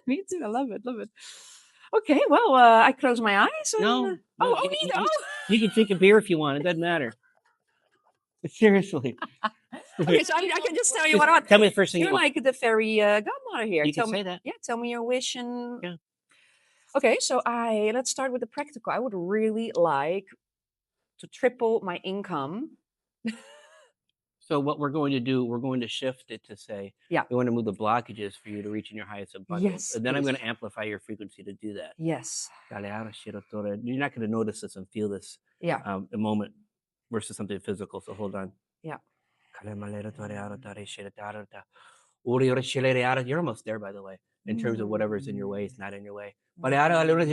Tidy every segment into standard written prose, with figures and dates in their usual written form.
Me too. I love it. Love it. Okay. Well, I close my eyes. And, No. You can drink a beer if you want. It doesn't matter. Seriously. Okay, so I can just tell you what I want. Tell me the first thing You're you want. like the fairy godmother here. You can say that. Yeah, tell me your wish and. Yeah. Okay, so let's start with the practical. I would really like to triple my income. So what we're going to do, we're going to shift it to say, Yeah. we want to move the blockages for you to reach in your highest abundance. Yes, And then I'm please. going to amplify your frequency to do that. Yes. You're not going to notice this and feel this a moment versus something physical. So hold on. Yeah. You're almost there, by the way, in terms of whatever's in your way is not in your way. They're going to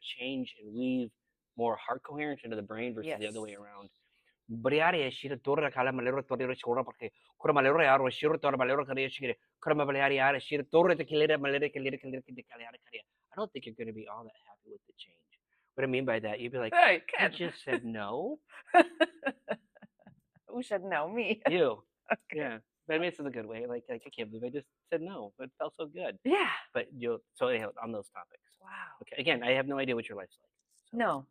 change and weave more heart coherence into the brain versus the other way around. Bariare shira torre kala malero torre shora porque kura malero yaro shira torre malero kare shira kura malero yaro shira torre te kilere malere kilere kilere kilere kare. I don't think you're going to be all that happy with the change. What I mean by that, you'd be like, hey, I just said no. Who said no? Me. You. Okay. Yeah. But I mean, it's in a good way. Like I can't believe I just said no. It felt so good. Yeah. But so anyhow, on those topics. Wow. Okay. Again, I have no idea what your life's like. So. No.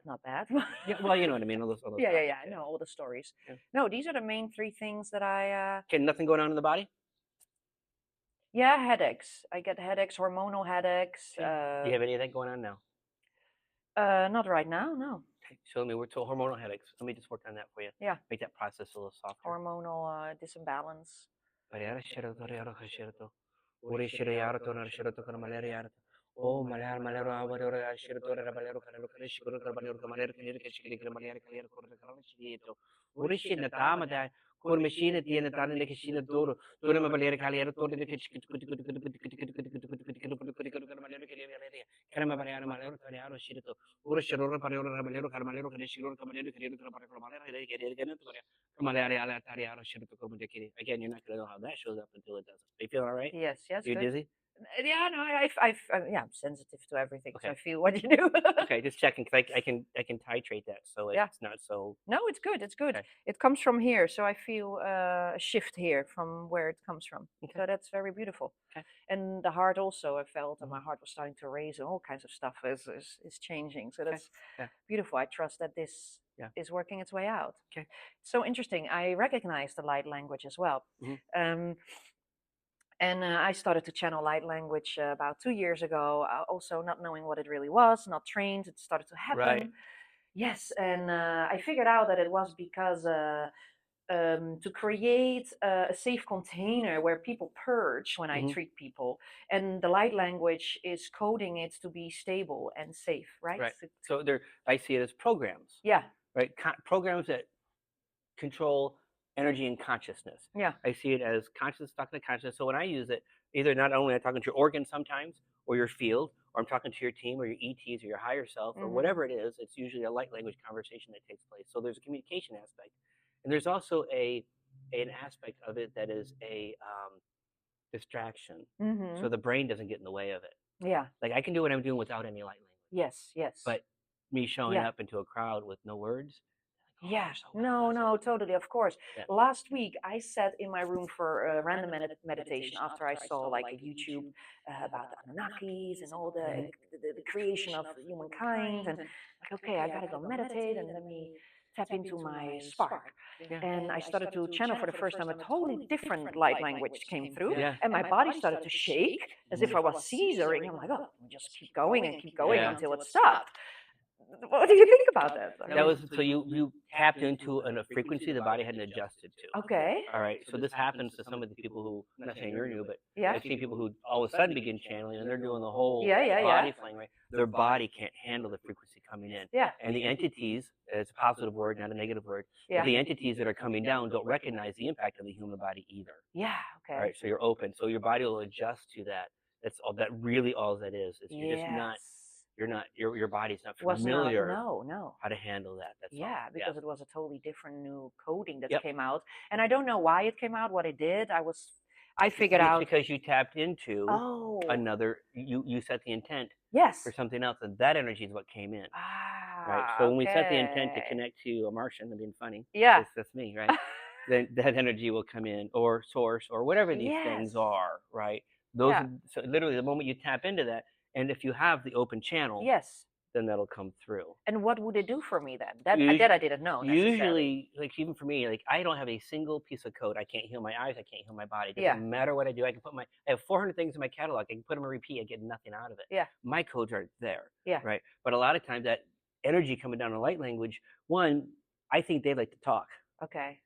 Not bad. Yeah, well, you know what I mean. All those yeah. I know all the stories. Yeah. No, these are the main three things that I. Okay, nothing going on in the body? Yeah, headaches. I get headaches, hormonal headaches. Do you have any of that going on now? Not right now, no. Okay, show me. We're to hormonal headaches. Let me just work on that for you. Yeah. Make that process a little softer. Hormonal disimbalance. Oh, Malar Malero, Avadora, Shiratora, Balero, Urishi Natama, that Kur machine at the end of the Kishina Doro, Durama Balera Caliero, Caramabariana Malero, Cariano, Shirito, Urishiro, Palero, Malero, Carmalero, Shiro, Malaria, Tariano, Shirito, again, you're not going to know how that shows up until it doesn't. Are you feeling all right? Yes, You're dizzy? Yeah, no, I'm sensitive to everything. Okay. So I feel what you do. Okay, just checking because I can titrate that so it's not so. No, it's good. It's good. Okay. It comes from here, so I feel a shift here from where it comes from. Okay. So that's very beautiful. Okay. And the heart also, I felt that my heart was starting to raise, and all kinds of stuff is changing. So that's beautiful. I trust that this is working its way out. Okay. So interesting. I recognize the light language as well. Mm-hmm. And I started to channel light language about 2 years ago, also not knowing what it really was, not trained. It started to happen. Right. Yes, and I figured out that it was because to create a safe container where people purge when I treat people. And the light language is coding it to be stable and safe, right? Right. So I see it as programs. Yeah. Right. Programs that control energy and consciousness. Yeah. I see it as consciousness talking to consciousness. So when I use it, either not only am I talking to your organ sometimes, or your field, or I'm talking to your team, or your ETs, or your higher self, or whatever it is, it's usually a light language conversation that takes place. So there's a communication aspect. And there's also an aspect of it that is a distraction. Mm-hmm. So the brain doesn't get in the way of it. Yeah. Like I can do what I'm doing without any light language. Yes. But me showing up into a crowd with no words. Yeah, no, totally, of course. Yeah. Last week, I sat in my room for a random meditation after I saw like a YouTube about the Anunnakis and all the creation of humankind. And like, okay, I gotta go meditate and let me tap into my spark. Yeah. And I started to channel for the first time a totally different light language came through. Yeah. And my body started to shake as if I was seizuring. I'm like, oh, just keep going until it stopped. What do you think about that? That was so you tapped into a frequency the body hadn't adjusted to. Okay. All right. So this happens to some of the people who, I'm not saying you're new, but I've seen people who all of a sudden begin channeling and they're doing the whole body fling, right? Their body can't handle the frequency coming in. Yeah. And the entities, it's a positive word, not a negative word. Yeah. The entities that are coming down don't recognize the impact of the human body either. Yeah. Okay. All right. So you're open. So your body will adjust to that. That's all. That really all that is. You're just not. Your body's not familiar. No. How to handle that. That's all. Because it was a totally different new coding that came out, and I don't know why it came out, what it did. I figured out. Because you tapped into Oh. another. You set the intent Yes. for something else, and that energy is what came in. Ah. Right. So when we set the intent to okay. connect to a Martian, I'm being funny. Yeah. That's me, right? Then that energy will come in, or source, or whatever these things Yes. are, right? Those Yeah. are, so literally the moment you tap into that, and if you have the open channel, Yes. then that'll come through. And what would it do for me then? That I didn't know necessarily. Usually, like even for me, like I don't have a single piece of code. I can't heal my eyes. I can't heal my body. It doesn't matter what I do. I can put I have 400 things in my catalog. I can put them on repeat. I get nothing out of it. Yeah. My codes are there. Yeah. Right. But a lot of times that energy coming down in light language, one, I think they like to talk. Okay.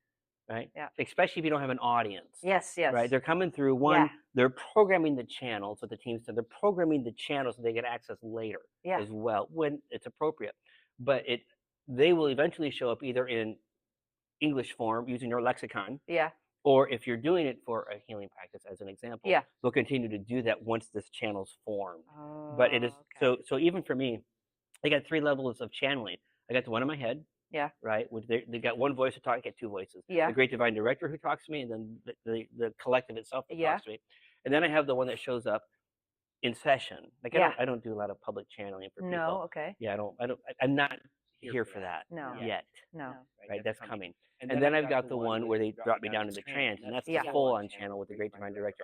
Right. Yeah. Especially if you don't have an audience. Yes. Yes. Right. They're coming through. One, they're programming the channels. What the team said, they're programming the channels so they get access later as well when it's appropriate. But they will eventually show up either in English form using your lexicon. Yeah. Or if you're doing it for a healing practice, as an example, they'll continue to do that once this channel's formed. Oh, but it is so even for me, I got 3 levels of channeling. I got the one in my head. Yeah. Right. Which they got one voice to talk. I get 2 voices. Yeah. The great divine director who talks to me, and then the collective itself that talks to me. And then I have the one that shows up in session. Like I don't do a lot of public channeling for people. No. Okay. Yeah. I'm not here for that. No. Yet. No. Right. That's coming. And then I've got the one where they drop me down into trance, and that's the full-on channel with the great divine director.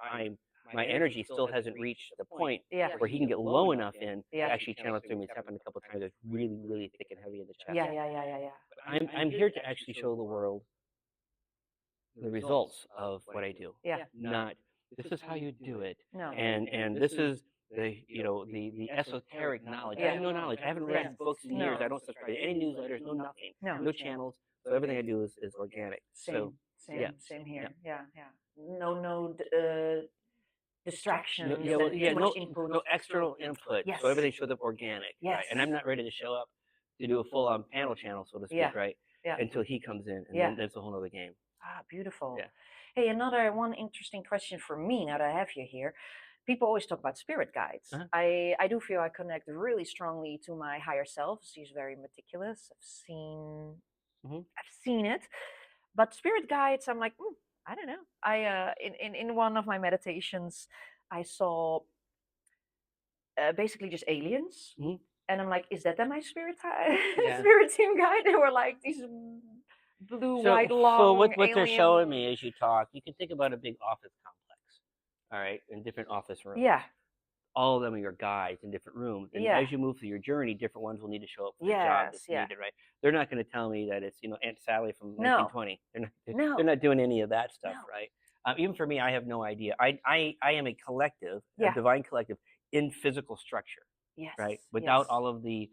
My energy still hasn't reached the point where he can get low enough in to actually channel through me. It's happened a couple of times. It's really, really thick and heavy in the chest. Yeah. But I'm here to actually show the world the results of what I do. Yeah. Not this is how you do it. No. And this is the the esoteric knowledge. I have no knowledge. I haven't read books in years. I don't subscribe to any newsletters. No nothing. No channels. So everything I do is organic. Same here. Yeah. No distractions. No external input. Yes. So everything shows up organic. Yes. Right? And I'm not ready to show up to do a full-on panel channel, so to speak, right? Yeah. Until he comes in, and then that's a whole other game. Ah, beautiful. Yeah. Hey, another one interesting question for me now that I have you here. People always talk about spirit guides. Uh-huh. I do feel I connect really strongly to my higher self. She's very meticulous. I've seen it. But spirit guides, I'm like, I don't know. I in one of my meditations, I saw basically just aliens, and I'm like, is that then my spirit spirit team guide? They were like these blue, white, long. So what they're alien- showing me as you talk, you can think about a big office complex, all right, in different office rooms. Yeah. All of them are your guides in different rooms, and as you move through your journey, different ones will need to show up for the job that's needed, right? They're not going to tell me that it's Aunt Sally from 1920. They're not doing any of that stuff, right? Even for me, I have no idea. I am a collective, a divine collective in physical structure, right? Without all of the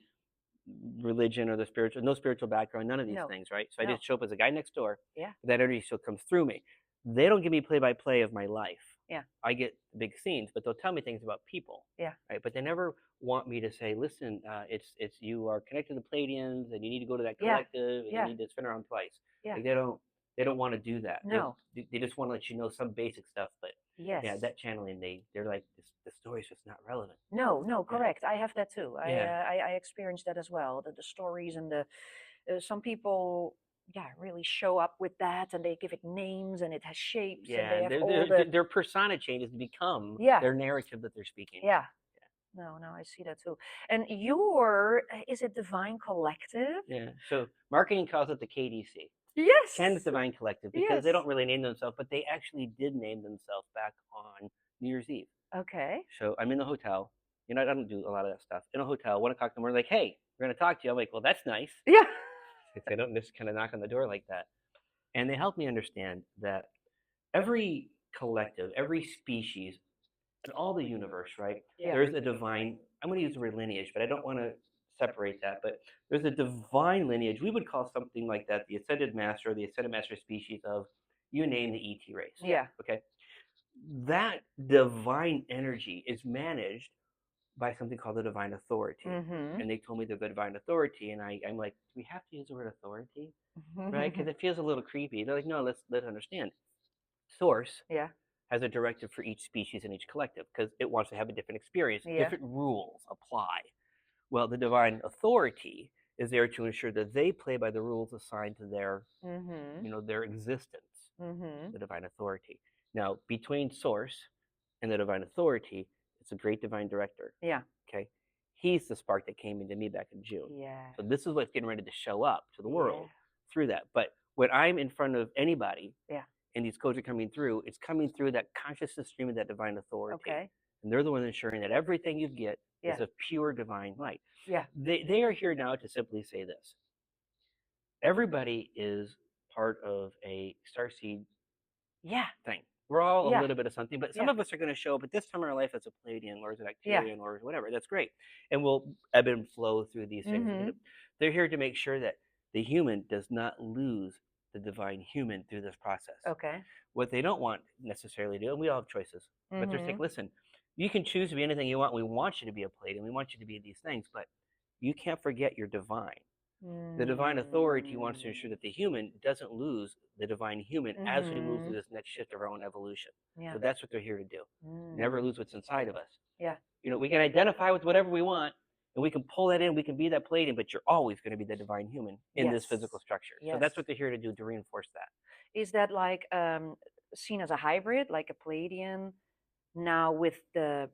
religion or the spiritual, no spiritual background, none of these things, right? So I just show up as a guy next door. Yeah. That energy still comes through me. They don't give me play-by-play of my life. Yeah. I get big scenes, but they'll tell me things about people. Yeah. Right. But they never want me to say, listen, it's you are connected to the Pleiadians, and you need to go to that collective, and you need to spin around twice. Yeah. Like they don't want to do that. No. They just want to let you know some basic stuff, but that channeling, they're like, the story's just not relevant. No, correct. I have that too. I experienced that as well. The stories and the some people really show up with that, and they give it names, and it has shapes. Yeah, and they have their persona changes to become their narrative that they're speaking. Yeah. No, I see that too. And is it Divine Collective? Yeah. So marketing calls it the KDC. Yes. Ken's Divine Collective, because they don't really name themselves, but they actually did name themselves back on New Year's Eve. Okay. So I'm in the hotel. I don't do a lot of that stuff. In a hotel, 1 o'clock in the morning, like, hey, we're going to talk to you. I'm like, well, that's nice. Yeah. They don't just kind of knock on the door like that. And they help me understand that every collective, every species, and all the universe, right? Yeah. There's a divine, I'm going to use the word lineage, but I don't want to separate that. But there's a divine lineage. We would call something like that the Ascended Master, or the Ascended Master species of, you name the ET race. Yeah. Okay. That divine energy is managed by something called the divine authority. And they told me they're the divine authority, and I'm like, do we have to use the word authority? Right? Because it feels a little creepy. They're like, no, let's understand. Source has a directive for each species and each collective, because it wants to have a different experience. Different rules apply. Well, the divine authority is there to ensure that they play by the rules assigned to their their existence. The divine authority. Now, between source and the divine authority, it's a great divine director. Yeah. Okay. He's the spark that came into me back in June. Yeah. So this is what's getting ready to show up to the world Yeah. through that. But when I'm in front of anybody, Yeah. and these codes are coming through, it's coming through that consciousness stream of that divine authority. Okay. And they're the ones ensuring that everything you get Yeah. is of pure divine light. Yeah. They are here now to simply say this. Everybody is part of a starseed Yeah. thing. We're all a Yeah. little bit of something, but some Yeah. of us are going to show up at this time in our life as a Palladian or as a Yeah. Bacterian or whatever. That's great. And we'll ebb and flow through these things. Mhm. They're here to make sure that the human does not lose the divine human through this process. Okay. What they don't want necessarily to do, and we all have choices, but they're saying, listen, you can choose to be anything you want. We want you to be a Palladian. We want you to be these things, but you can't forget you're divine. The divine authority wants to ensure that the human doesn't lose the divine human as we move through this next shift of our own evolution. Yeah. So that's what they're here to do. Never lose what's inside of us. Yeah. You know, we can identify with whatever we want, and we can pull that in. We can be that Palladian, but you're always going to be the divine human in this physical structure. So that's what they're here to do, to reinforce that. Is that like seen as a hybrid, like a Palladian now with the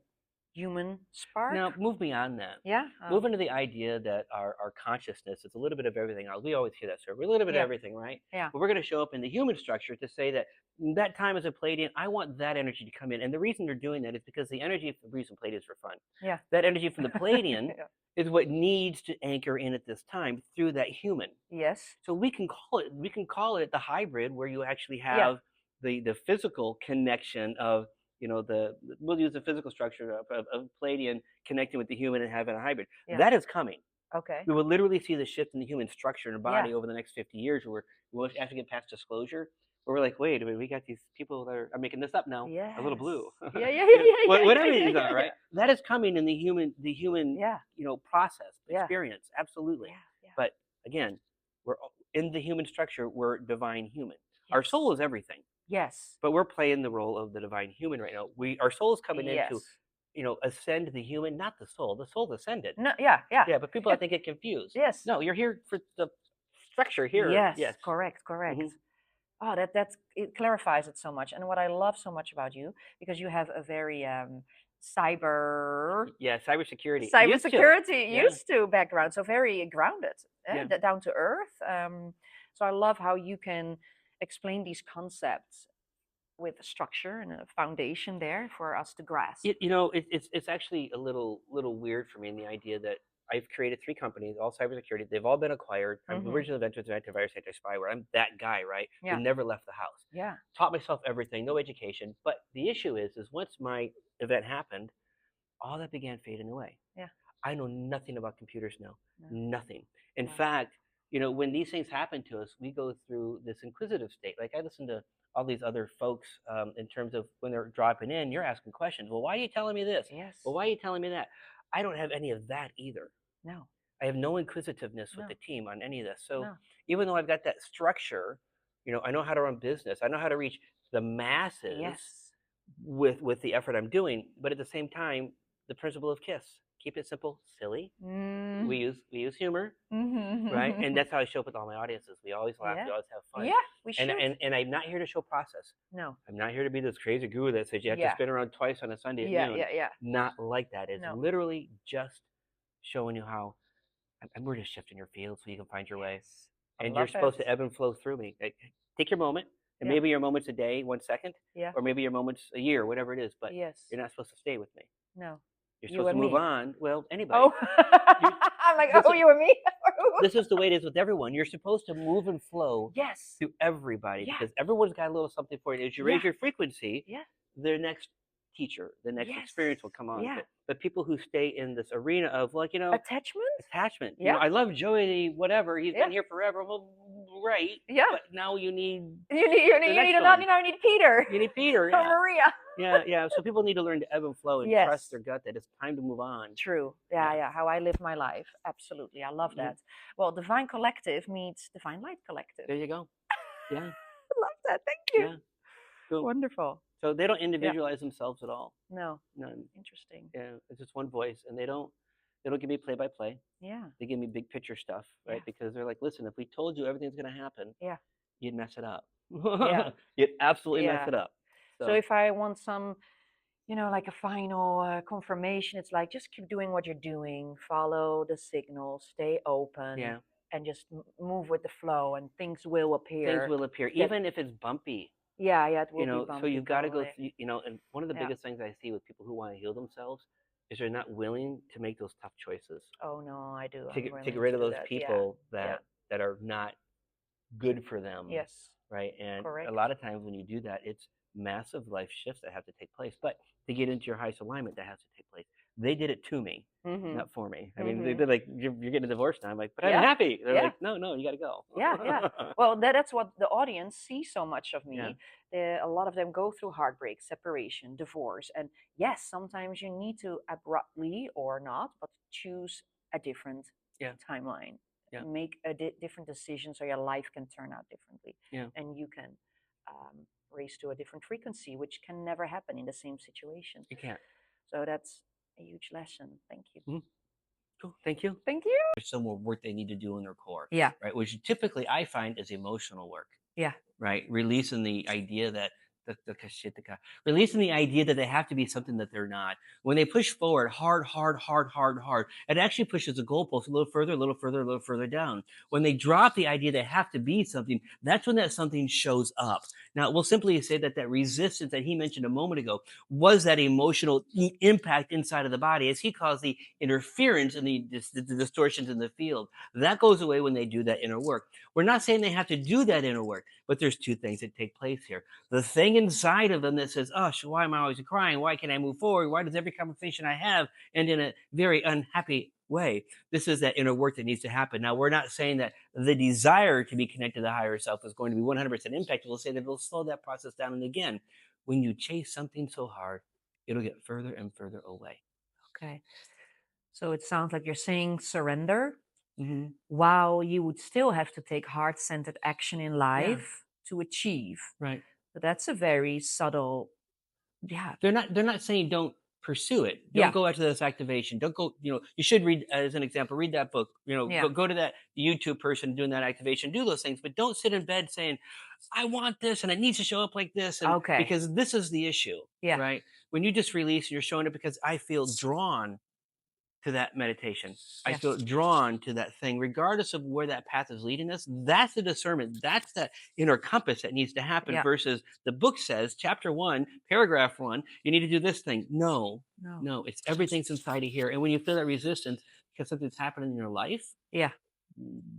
human spark? Now, move beyond that. Yeah. Move into the idea that our consciousness is a little bit of everything else. We always hear that, sir. We're a little bit of everything, right? Yeah. But we're going to show up in the human structure to say that that time as a Palladian, I want that energy to come in. And the reason they're doing that is because the energy of the reason Palladians for fun. Yeah. That energy from the Palladian is what needs to anchor in at this time through that human. Yes. So we can call it the hybrid, where you actually have the physical connection of, you know, we'll use the physical structure of Palladian connecting with the human and having a hybrid. Yeah. That is coming. Okay. We will literally see the shift in the human structure and body over the next 50 years, where we'll have to get past disclosure, where we're like, wait a minute, we got these people that are making this up now. Yes. A little blue. Whatever these are, right? That is coming in the human you know, process, experience. Absolutely. Yeah. But again, we're in the human structure, we're divine human. Our soul is everything. Yes. But we're playing the role of the divine human right now. Our soul is coming in to, you know, ascend the human, not the soul. The soul's ascended. No, yeah. Yeah, but people I think get confused. Yes. No, you're here for the structure here. Yes. Correct. Oh, it clarifies it so much. And what I love so much about you, because you have a very cybersecurity used to background, so very grounded, down to earth. So I love how you can explain these concepts with a structure and a foundation there for us to grasp. You know, it's actually a little weird for me in the idea that I've created 3 companies, all cybersecurity. They've all been acquired. I'm originally invented antivirus, anti-spyware. I'm that guy, right? Yeah. Who never left the house. Yeah. Taught myself everything, no education. But the issue is once my event happened, all that began fading away. Yeah. I know nothing about computers now. No. Nothing. In fact, you know, when these things happen to us, we go through this inquisitive state. Like I listen to all these other folks in terms of when they're dropping in, you're asking questions. Well, why are you telling me this? Yes. Well, why are you telling me that? I don't have any of that either. No. I have no inquisitiveness with the team on any of this. So even though I've got that structure, you know, I know how to run business. I know how to reach the masses with the effort I'm doing. But at the same time, the principle of KISS. Keep it simple, silly. We use humor, right? And that's how I show up with all my audiences. We always laugh. We always have fun. Yeah, we should. And I'm not here to show process. No. I'm not here to be this crazy guru that says you have to spin around twice on a Sunday at noon. Yeah. Not like that. It's literally just showing you how we're just shifting your field so you can find your way. And you're supposed to ebb and flow through me. Take your moment. And maybe your moment's a day, 1 second. Yeah. Or maybe your moment's a year, whatever it is. But you're not supposed to stay with me. No. You're supposed to move on. Well, anybody. Oh, I'm like, you and me. This is the way it is with everyone. You're supposed to move and flow through everybody because everyone's got a little something for you. As you raise your frequency, their next teacher, the next experience will come on. But people who stay in this arena of, like, you know, attachment. You know, I love Joey, whatever. He's been here forever. Well, great. Yeah. But now you need Peter. You need Peter. Or Maria. Yeah. So people need to learn to ebb and flow and trust their gut that it's time to move on. True. Yeah. How I live my life. Absolutely. I love that. Well, Divine Collective meets Divine Light Collective. There you go. Yeah. I love that. Thank you. Yeah. Cool. Wonderful. So they don't individualize themselves at all. No. None. Interesting. Yeah. It's just one voice, and they don't give me play-by-play. Yeah. They give me big picture stuff, right? Because they're like, listen, if we told you everything's going to happen, you'd mess it up. You'd absolutely mess it up. So So if I want some, like a final confirmation, it's like just keep doing what you're doing, follow the signals, stay open, yeah, and just move with the flow, and things will things appear. will appear, That even if it's bumpy. Yeah, yeah, it will You be know, so bumpy you've got to go probably. through. You know, and one of the Yeah. biggest things I see with people who want to heal themselves is they're not willing to make those tough choices Oh no, I do. to I'm to get willing rid to of do those that. Yeah. people Yeah. that are not good for them, Yes. right? And a Correct. lot of times when you do that, it's massive life shifts that have to take place. But to get into your highest alignment, that has to take place. They did it to me, Mhm. not for me. I mean, Mhm. they're like, you're getting a divorce now. I'm like, but I'm Yeah. happy. They're Yeah. like, no, no, you got to go. Yeah, yeah. Well, that's what the audience sees so much of Yeah, me. A lot of them go through heartbreak, separation, divorce, and yes, sometimes you need to abruptly or not, but choose a different yeah, timeline, yeah, make a different decision so your life can turn out differently, yeah. and you can raise to a different frequency, which can never happen in the same situation. You can't. So that's a huge lesson. Thank you. Mhm. Cool. Thank you. Thank you. There's some more work they need to do in their core, Yeah. right? Which typically I find is emotional work, Yeah. right? Releasing the idea that releasing the idea that they have to be something that they're not. When they push forward hard, hard, hard, hard, hard, it actually pushes the goalpost a little further, a little further, a little further down. When they drop the idea they have to be something, that's when that something shows up. Now, we'll simply say that that resistance that he mentioned a moment ago was that emotional impact inside of the body, as he calls the interference and the distortions in the field. That goes away when they do that inner work. We're not saying they have to do that inner work, but there's two things that take place here. The thing inside of them that says, "Oh, why am I always crying? Why can't I move forward? Why does every conversation I have end in a very unhappy way?" This is that inner work that needs to happen. Now, we're not saying that the desire to be connected to the higher self is going to be 100% impacted. We'll say that it'll slow that process down. And again, when you chase something so hard, it'll get further and further away. Okay. So it sounds like you're saying surrender, Hmm. while you would still have to take heart centered action in Yeah, life to achieve. right. But that's a very subtle, yeah. They're not saying don't pursue it. Don't Yeah. go after this activation. Don't go, you should read, as an example, read that book. Yeah. Go to that YouTube person doing that activation, do those things, but don't sit in bed saying, I want this and it needs to show up like this. And Okay. because this is the issue, Yeah. right? When you just release, you're showing it because I feel drawn to that meditation. I Yes. feel drawn to that thing, regardless of where that path is leading us. That's the discernment. That's that inner compass that needs to happen Yeah. versus the book says, chapter 1, paragraph 1, you need to do this thing. No, No. no, it's everything's inside of here. And when you feel that resistance because something's happening in your life, Yeah.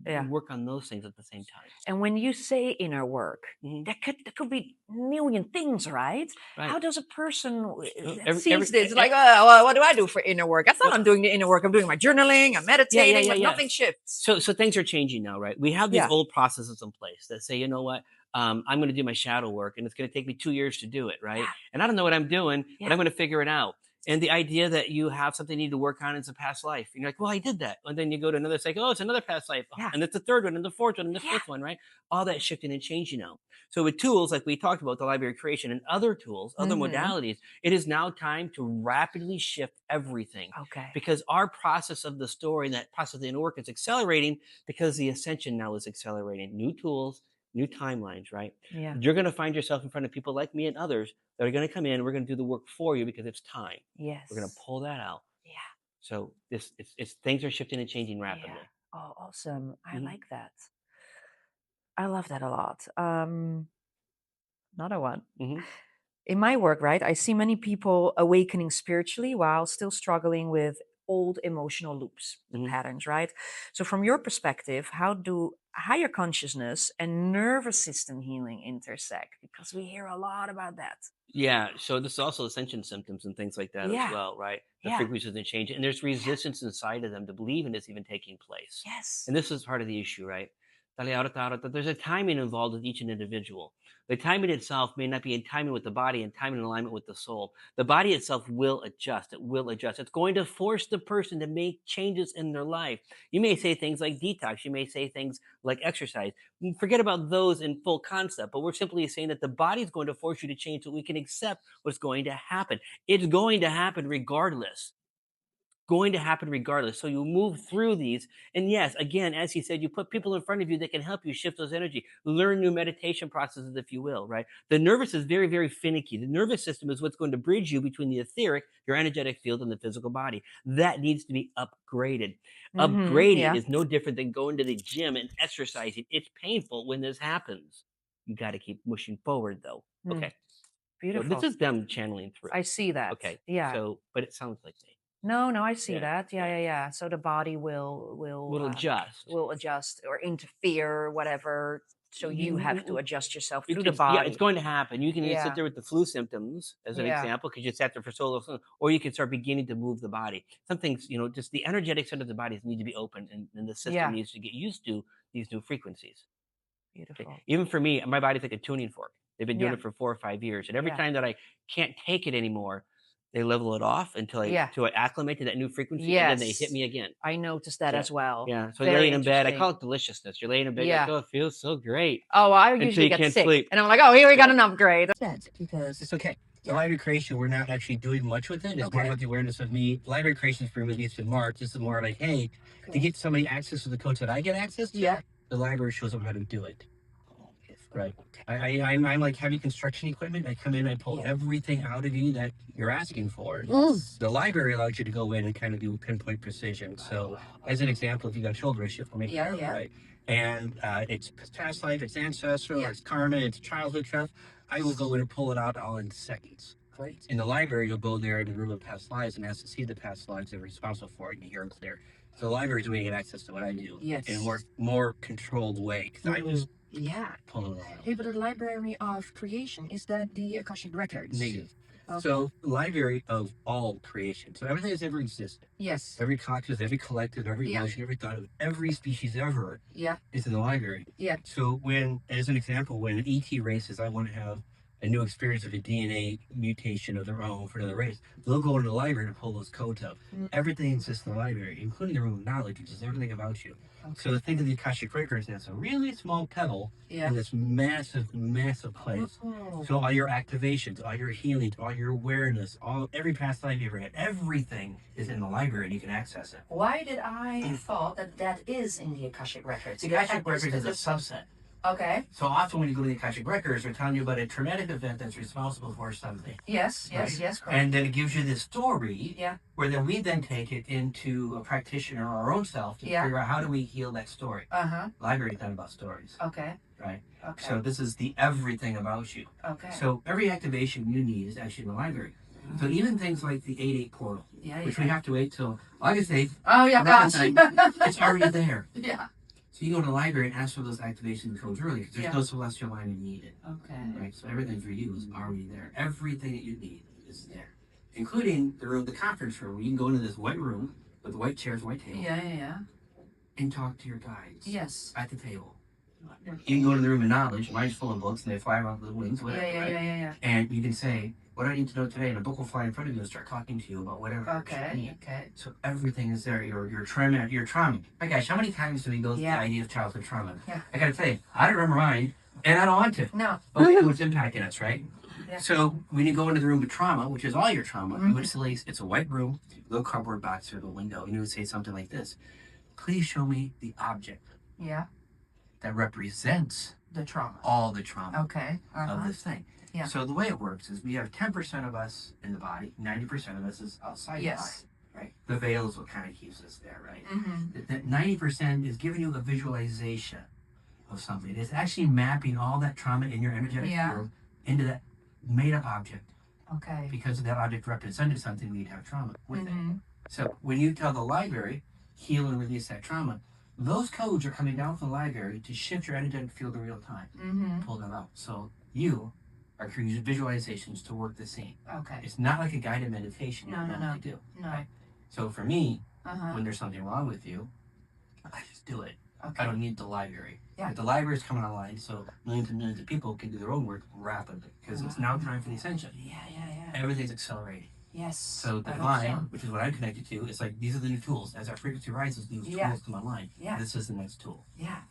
Yeah. work on those things at the same time. And when you say inner work, Mhm. that could be a million things, right? Right. How does a person No, that sees this like, what do I do for inner work? I thought well, I'm doing the inner work. I'm doing my journaling. I'm yeah, yeah, meditating, yeah, but yeah. nothing shifts. So things are changing now, right? We have these Yeah. old processes in place that say, you know what, I'm going to do my shadow work, and it's going to take me 2 years to do it, right? Yeah. And I don't know what I'm doing, but Yeah. I'm going to figure it out. And the idea that you have something you need to work on is a past life. And you're like, well, I did that. And then you go to another, it's like, oh, it's another past life. Yeah. And it's the third one, and the fourth one, and the Yeah. fifth one, right? All that shifting and changing now. So with tools like we talked about, the library of creation and other tools, other Mhm. modalities, it is now time to rapidly shift everything Okay. because our process of the story and that process of the inner work is accelerating because the ascension now is accelerating. New tools, new timelines, right? Yeah. You're going to find yourself in front of people like me and others that are going to come in. We're going to do the work for you because it's time. We're going to Yes. pull that out. Yeah. So it's things are shifting and changing Yeah. rapidly. Oh, awesome. I Hmm. like that. I love that a lot. Another one. Hmm. In my work, right, I see many people awakening spiritually while still struggling with old emotional loops, the Hmm. patterns, right? So, from your perspective, how do higher consciousness and nervous system healing intersect? Because we hear a lot about that. Yeah. So this is also ascension symptoms and things like that as Yeah. well, right? The Yeah. frequencies are changing, and there's Yeah. resistance inside of them to believe in this even taking place. Yes. And this is part of the issue, right? There's a timing involved with each individual. The timing itself may not be in timing with the body and timing in alignment with the soul. The body itself will adjust. It will adjust. It's going to force the person to make changes in their life. You may say things like detox. You may say things like exercise. Forget about those in full concept, but we're simply saying that the body is going to force you to change so we can accept what's going to happen. It's going to happen regardless. going to happen regardless. So you move through these. And yes, again, as he said, you put people in front of you that can help you shift those energy, learn new meditation processes, if you will, right? The nervous is very, very finicky. The nervous system is what's going to bridge you between the etheric, your energetic field, and the physical body. That needs to be upgraded. Upgrading Yeah. is no different than going to the gym and exercising. It's painful when this happens. You got to keep pushing forward, though. Okay. So this Beautiful. is them channeling through. I see that. Okay. Yeah. So, but it sounds like me. No, no, I see Yeah, that. Yeah, yeah. yeah, yeah. So the body Will adjust. will adjust or interfere or whatever. So you have to adjust yourself through the Yeah, it's body. going to happen. You can either sit Yeah. there with the flu symptoms as an Yeah. example because you sat there for so long, or you can start beginning to move the body. Some things, just the energetic center of the bodies need to be open, and the system Yeah. needs to get used to these new frequencies. Okay. Beautiful. Even for me, my body's like a tuning fork. They've been doing Yeah. it for 4 or 5 years, and every Yeah. time that I can't take it anymore, they level it off until I Yeah. acclimate to that new frequency, and then they hit Yes. me again. I noticed that Yeah. as well. Yeah. So Very laying in bed, I interesting. call it deliciousness. You're laying in bed, you're like, Yeah. oh, it feels so great Oh, I until usually you get can't sick. sleep. And I'm like, oh, here we got an upgrade. Because it's okay. The library creation, we're not actually doing much with it. It's more about the awareness of me. Library creation for me is been March. This is more like, hey, to get somebody access to the codes that I get access to, the library shows them how to do it. Right. I'm like heavy construction equipment. I come in, I pull everything out of you that you're asking for. The library allows you to go in and kind of do pinpoint precision. So, as an example, if you got a shoulder issue for me, right? And it's past life, it's ancestral, it's karma, it's childhood stuff. I will go in and pull it out all in seconds. Right. In the library, you'll go there in the room of past lives and ask to see the past lives that are responsible for it, and hear them clear. So the library is where you get access to what I do in a more controlled way. Because I just pull it out. Hey, but the Library of Creation, is that the Akashic Records? Negative. Okay. So, library of all creation. So, everything that's ever existed. Yes. Every conscious, every collective, every emotion, every thought of every species ever is in the library. Yeah. So, as an example, when an ET race says, I want to have a new experience of a DNA mutation of their own for another race, they'll go into the library to pull those codes up. Everything exists in the library, including the room of knowledge, which is everything about you. So think of the Akashic Records as a really small pebble in this massive, massive place. So all your activations, all your healings, all your awareness, every past life you ever had, everything is in the library and you can access it. Why did I thought that is in the Akashic Records? The Akashic Records is a subset. Okay. So often when you go to the Akashic Records, they're telling you about a traumatic event that's responsible for something. Yes, correct. And then it gives you this story Yeah. where then we then take it into a practitioner or our own self to figure out how do we heal that story. Library is done about stories. Okay. Right. Okay. So this is the everything about you. Okay. So every activation you need is actually in the library. So even things like the 8-8 portal, which we have to wait till August 8th. Oh yeah, gosh. It's already there. Yeah. So you go to the library and ask for those activation codes early because there's no celestial mind needed. Okay. Right. So everything for you is already there. Everything that you need is there, including the conference room. You can go into this white room with white chairs, white table. Yeah. And talk to your guides. Yes. At the table. You can go to the room of knowledge. Mine's full of books, and they fly around with wings, whatever. Yeah. And you can say, "What do I need to know today?" And a book will fly in front of you and start talking to you about whatever. Okay. So everything is there. Your trauma. My gosh, how many times do we go through the idea of childhood trauma? Yeah. I gotta tell you, I don't remember mine, and I don't want to. No. But it was impacting us, right? Yeah. So when you go into the room of trauma, which is all your trauma, you would say it's a white room, little cardboard box through the window, and you would say something like this: "Please show me the object Yeah. that represents The trauma. all the trauma Okay. of this thing." Yeah. So the way it works is we have 10% of us in the body, 90% of us is outside the body, right? The veil is what kind of keeps us there, right? That 90% is giving you a visualization of something. It's actually mapping all that trauma in your energetic field into that made-up object. Okay. Because that object represented something, we'd have trauma with it. So when you tell the library, heal and release that trauma, those codes are coming down from the library to shift your energetic field in real time. Pull them out. So you are using visualizations to work the scene. Okay. It's not like a guided meditation. No. Do. No. So for me, when there's something wrong with you, I just do it. Okay. I don't need the library. Yeah. But the library is coming online, so millions and millions of people can do their own work rapidly because it's now time for the ascension. Yeah. Everything's accelerating. Yes. So the I hope divine, so. which is what I'm connected to, it's like these are the new tools. As our frequency rises, new tools come online. Yeah. This is the next tool. Yeah.